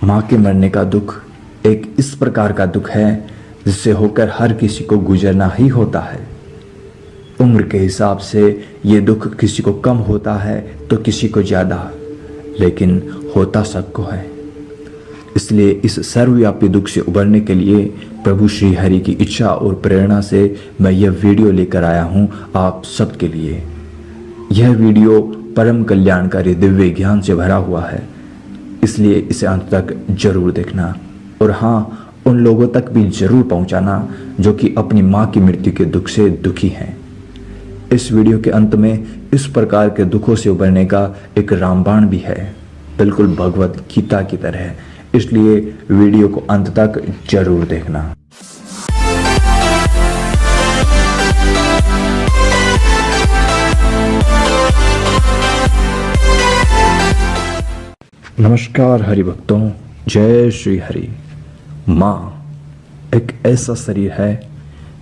माँ के मरने का दुख एक इस प्रकार का दुख है जिससे होकर हर किसी को गुजरना ही होता है। उम्र के हिसाब से ये दुख किसी को कम होता है तो किसी को ज़्यादा, लेकिन होता सबको है। इसलिए इस सर्वव्यापी दुख से उबरने के लिए प्रभु श्री हरि की इच्छा और प्रेरणा से मैं यह वीडियो लेकर आया हूँ आप सबके लिए। यह वीडियो परम कल्याणकारी दिव्य ज्ञान से भरा हुआ है, इसलिए इसे अंत तक जरूर देखना और हाँ, उन लोगों तक भी जरूर पहुंचाना जो कि अपनी माँ की मृत्यु के दुख से दुखी हैं। इस वीडियो के अंत में इस प्रकार के दुखों से उबरने का एक रामबाण भी है, बिल्कुल भगवत गीता की तरह, इसलिए वीडियो को अंत तक जरूर देखना। नमस्कार हरि भक्तों, जय श्री हरि। माँ एक ऐसा शरीर है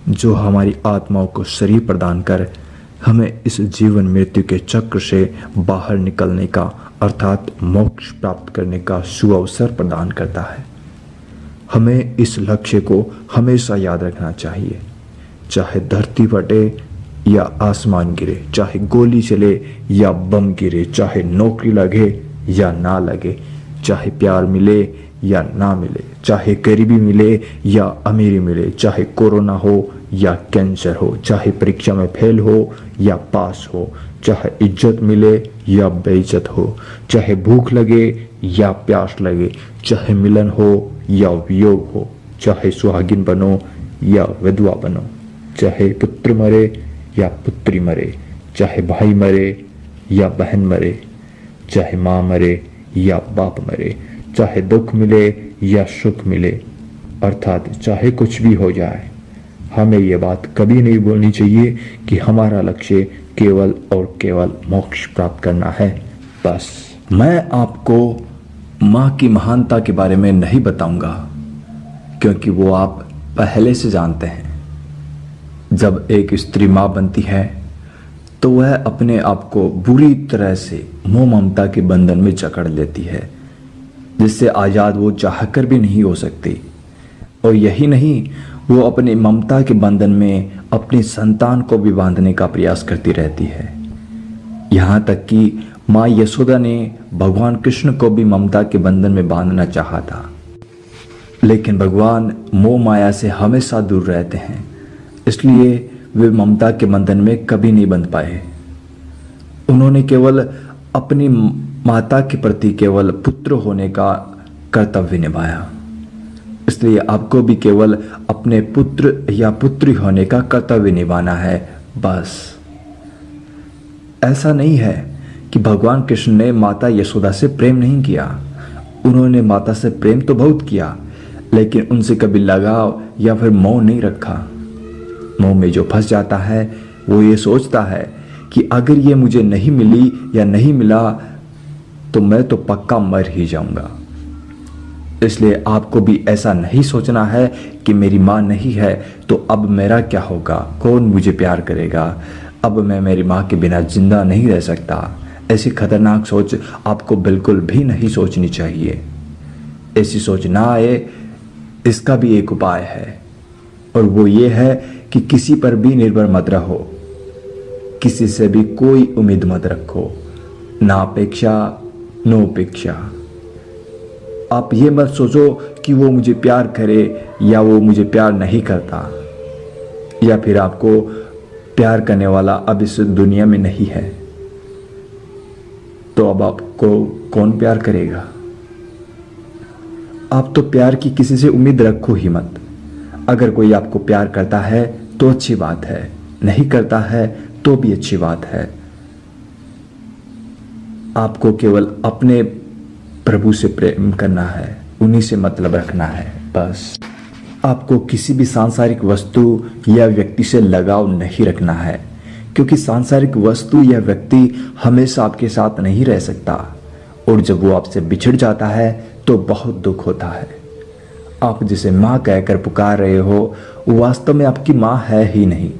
जो हमारी आत्माओं को शरीर प्रदान कर हमें इस जीवन मृत्यु के चक्र से बाहर निकलने का अर्थात मोक्ष प्राप्त करने का सुअवसर प्रदान करता है। हमें इस लक्ष्य को हमेशा याद रखना चाहिए, चाहे धरती फटे या आसमान गिरे, चाहे गोली चले या बम गिरे, चाहे नौकरी लगे या ना लगे, चाहे प्यार मिले या ना मिले, चाहे गरीबी मिले या अमीरी मिले, चाहे कोरोना हो या कैंसर हो, चाहे परीक्षा में फेल हो या पास हो, चाहे इज्जत मिले या बेइज्जत हो, चाहे भूख लगे या प्यास लगे, चाहे मिलन हो या वियोग हो, चाहे सुहागिन बनो या विधवा बनो, चाहे पुत्र मरे या पुत्री मरे, चाहे भाई मरे या बहन मरे, चाहे माँ मरे या बाप मरे, चाहे दुख मिले या सुख मिले, अर्थात चाहे कुछ भी हो जाए, हमें ये बात कभी नहीं भूलनी चाहिए कि हमारा लक्ष्य केवल और केवल मोक्ष प्राप्त करना है, बस। मैं आपको माँ की महानता के बारे में नहीं बताऊंगा क्योंकि वो आप पहले से जानते हैं। जब एक स्त्री माँ बनती है तो वह अपने आप को बुरी तरह से मोह ममता के बंधन में जकड़ लेती है, जिससे आज़ाद वो चाहकर भी नहीं हो सकती। और यही नहीं, वो अपने ममता के बंधन में अपनी संतान को भी बांधने का प्रयास करती रहती है। यहाँ तक कि माँ यशोदा ने भगवान कृष्ण को भी ममता के बंधन में बांधना चाहा था, लेकिन भगवान मोह माया से हमेशा दूर रहते हैं, इसलिए वे ममता के बंधन में कभी नहीं बंध पाए। उन्होंने केवल अपनी माता के प्रति केवल पुत्र होने का कर्तव्य निभाया, इसलिए आपको भी केवल अपने पुत्र या पुत्री होने का कर्तव्य निभाना है, बस। ऐसा नहीं है कि भगवान कृष्ण ने माता यशोदा से प्रेम नहीं किया। उन्होंने माता से प्रेम तो बहुत किया, लेकिन उनसे कभी लगाव या फिर मोह नहीं रखा। मोह में जो फंस जाता है वो ये सोचता है कि अगर ये मुझे नहीं मिली या नहीं मिला तो मैं तो पक्का मर ही जाऊंगा। इसलिए आपको भी ऐसा नहीं सोचना है कि मेरी माँ नहीं है तो अब मेरा क्या होगा, कौन मुझे प्यार करेगा, अब मैं मेरी माँ के बिना जिंदा नहीं रह सकता। ऐसी खतरनाक सोच आपको बिल्कुल भी नहीं सोचनी चाहिए। ऐसी सोच ना आए, इसका भी एक उपाय है, और वो ये है कि किसी पर भी निर्भर मत रहो, किसी से भी कोई उम्मीद मत रखो, ना अपेक्षा नो उपेक्षा। आप ये मत सोचो कि वो मुझे प्यार करे या वो मुझे प्यार नहीं करता, या फिर आपको प्यार करने वाला अब इस दुनिया में नहीं है, तो अब आपको कौन प्यार करेगा। आप तो प्यार की किसी से उम्मीद रखो ही मत। अगर कोई आपको प्यार करता है तो अच्छी बात है, नहीं करता है तो भी अच्छी बात है। आपको केवल अपने प्रभु से प्रेम करना है, उन्हीं से मतलब रखना है, बस। आपको किसी भी सांसारिक वस्तु या व्यक्ति से लगाव नहीं रखना है, क्योंकि सांसारिक वस्तु या व्यक्ति हमेशा आपके साथ नहीं रह सकता, और जब वो आपसे बिछड़ जाता है तो बहुत दुख होता है। आप जिसे माँ कहकर पुकार रहे हो वो वास्तव में आपकी माँ है ही नहीं,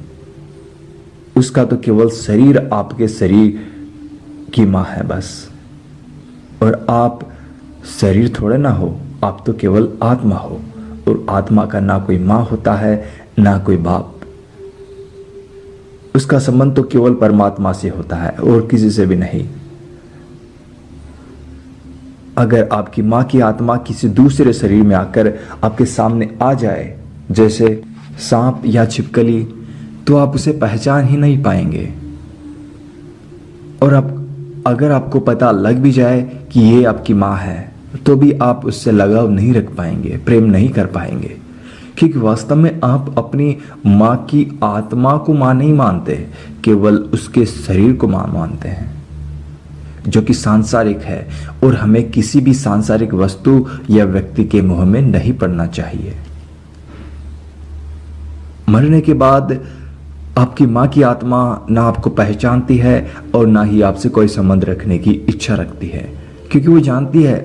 उसका तो केवल शरीर आपके शरीर की माँ है, बस। और आप शरीर थोड़े ना हो, आप तो केवल आत्मा हो, और आत्मा का ना कोई माँ होता है ना कोई बाप। उसका संबंध तो केवल परमात्मा से होता है और किसी से भी नहीं। अगर आपकी माँ की आत्मा किसी दूसरे शरीर में आकर आपके सामने आ जाए, जैसे सांप या छिपकली, तो आप उसे पहचान ही नहीं पाएंगे। और अगर आपको पता लग भी जाए कि ये आपकी माँ है, तो भी आप उससे लगाव नहीं रख पाएंगे, प्रेम नहीं कर पाएंगे, क्योंकि वास्तव में आप अपनी माँ की आत्मा को माँ नहीं मानते, केवल उसके शरीर को माँ मानते हैं, जो कि सांसारिक है। और हमें किसी भी सांसारिक वस्तु या व्यक्ति के मोह में नहीं पड़ना चाहिए। मरने के बाद आपकी माँ की आत्मा ना आपको पहचानती है और ना ही आपसे कोई संबंध रखने की इच्छा रखती है, क्योंकि वो जानती है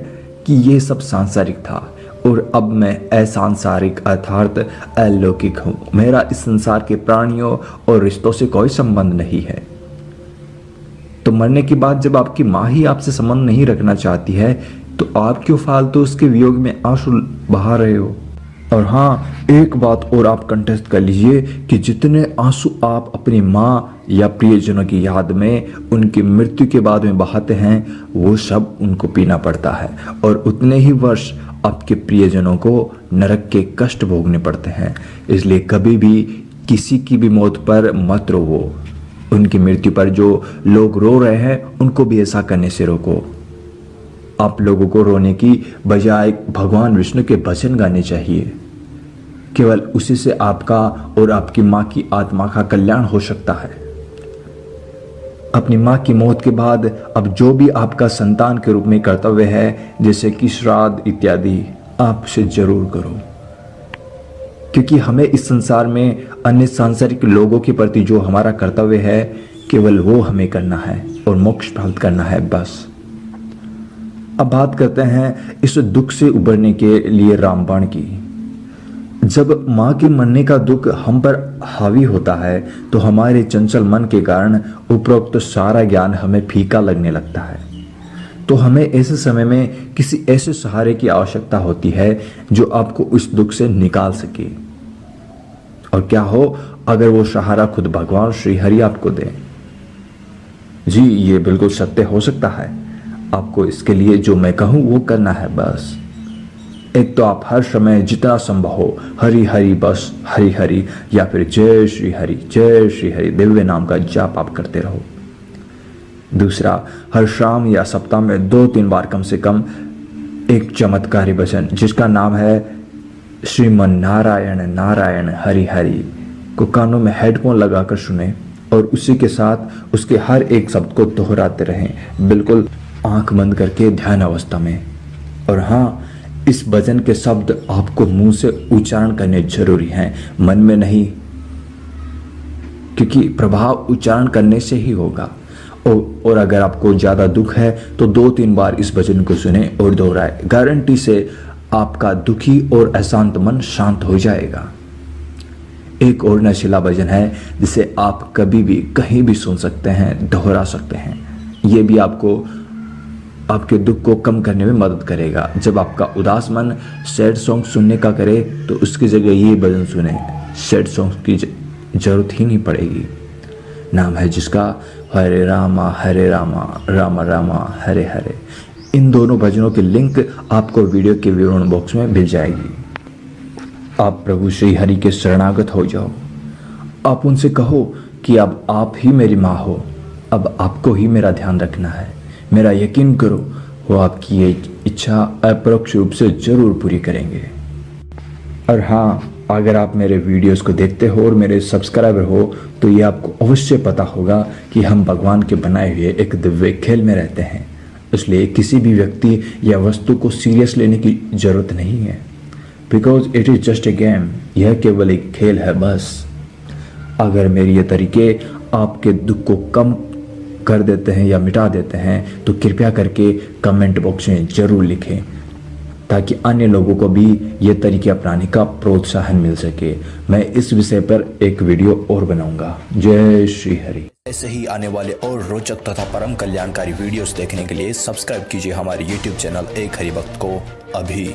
कि ये सब सांसारिक था और अब मैं असंसारिक अर्थात अलौकिक हूं। मेरा इस संसार के प्राणियों और रिश्तों से कोई संबंध नहीं है। तो मरने के बाद जब आपकी माँ ही आपसे संबंध नहीं रखना चाहती है, तो आप क्यों फालतू उसके वियोग में आंसू बहा रहे हो? और हाँ, एक बात और आप कंटेस्ट कर लीजिए कि जितने आंसू आप अपनी माँ या प्रियजनों की याद में उनकी मृत्यु के बाद में बहाते हैं, वो सब उनको पीना पड़ता है, और उतने ही वर्ष आपके प्रियजनों को नरक के कष्ट भोगने पड़ते हैं। इसलिए कभी भी किसी की भी मौत पर मत रोवो। उनकी मृत्यु पर जो लोग रो रहे हैं, उनको भी ऐसा करने से रोको। आप लोगों को रोने की बजाय भगवान विष्णु के भजन गाने चाहिए। केवल उसी से आपका और आपकी माँ की आत्मा का कल्याण हो सकता है। अपनी माँ की मौत के बाद अब जो भी आपका संतान के रूप में कर्तव्य है, जैसे कि श्राद्ध इत्यादि, आप उसे जरूर करो, क्योंकि हमें इस संसार में अन्य सांसारिक लोगों के प्रति जो हमारा कर्तव्य है, केवल वो हमें करना है और मोक्ष प्राप्त करना है, बस। अब बात करते हैं इस दुख से उबरने के लिए रामबाण की। जब माँ के मरने का दुख हम पर हावी होता है, तो हमारे चंचल मन के कारण उपरोक्त सारा ज्ञान हमें फीका लगने लगता है। तो हमें ऐसे समय में किसी ऐसे सहारे की आवश्यकता होती है जो आपको उस दुख से निकाल सके। और क्या हो अगर वो सहारा खुद भगवान श्री हरि आपको दे। जी, ये बिल्कुल सत्य हो सकता है। आपको इसके लिए जो मैं कहूं वो करना है, बस। एक तो आप हर समय जितना संभव हो हरि हरि, बस हरि हरि या फिर जय श्री हरि दिव्य नाम का जाप आप करते रहो। दूसरा, हर शाम या सप्ताह में 2-3 बार कम से कम एक चमत्कारी भजन जिसका नाम है श्रीमन नारायण नारायण हरि हरि को कानों में हेडफोन लगाकर सुने और उसी के साथ उसके हर एक शब्द को दोहराते रहें, बिल्कुल आंख बंद करके ध्यान अवस्था में। और हाँ, इस भजन के शब्द आपको मुंह से उच्चारण करने जरूरी हैं, मन में नहीं, क्योंकि प्रभाव उच्चारण करने से ही होगा। और अगर आपको ज्यादा दुख है तो 2-3 बार इस भजन को सुने और दोहराए। गारंटी से आपका दुखी और अशांत मन शांत हो जाएगा। एक और नशीला भजन है जिसे आप कभी भी कहीं भी सुन सकते हैं, दोहरा सकते हैं। ये भी आपको आपके दुख को कम करने में मदद करेगा। जब आपका उदास मन सैड सॉन्ग सुनने का करे तो उसकी जगह ये भजन सुने, सैड सॉन्ग की जरूरत ही नहीं पड़ेगी। नाम है जिसका हरे रामा राम रामा हरे हरे। इन दोनों भजनों की लिंक आपको वीडियो के विवरण बॉक्स में मिल जाएगी। आप प्रभु श्री हरि के शरणागत हो जाओ। आप उनसे कहो कि अब आप ही मेरी माँ हो, अब आपको ही मेरा ध्यान रखना है। मेरा यकीन करो, वो आपकी ये इच्छा अपरोक्ष रूप से जरूर पूरी करेंगे। और हाँ, अगर आप मेरे वीडियोस को देखते हो और मेरे सब्सक्राइबर हो तो ये आपको अवश्य पता होगा कि हम भगवान के बनाए हुए एक दिव्य खेल में रहते हैं। इसलिए किसी भी व्यक्ति या वस्तु को सीरियस लेने की जरूरत नहीं है, because it is just a game. यह केवल एक खेल है, बस। अगर मेरे ये तरीके आपके दुख को कम कर देते हैं या मिटा देते हैं तो कृपया करके कमेंट बॉक्स में जरूर लिखें, ताकि अन्य लोगों को भी ये तरीके अपनाने का प्रोत्साहन मिल सके। मैं इस विषय पर एक वीडियो और बनाऊंगा। जय श्री हरि। ऐसे ही आने वाले और रोचक तथा परम कल्याणकारी वीडियोस देखने के लिए सब्सक्राइब कीजिए हमारे YouTube चैनल एक हरि भक्त को अभी।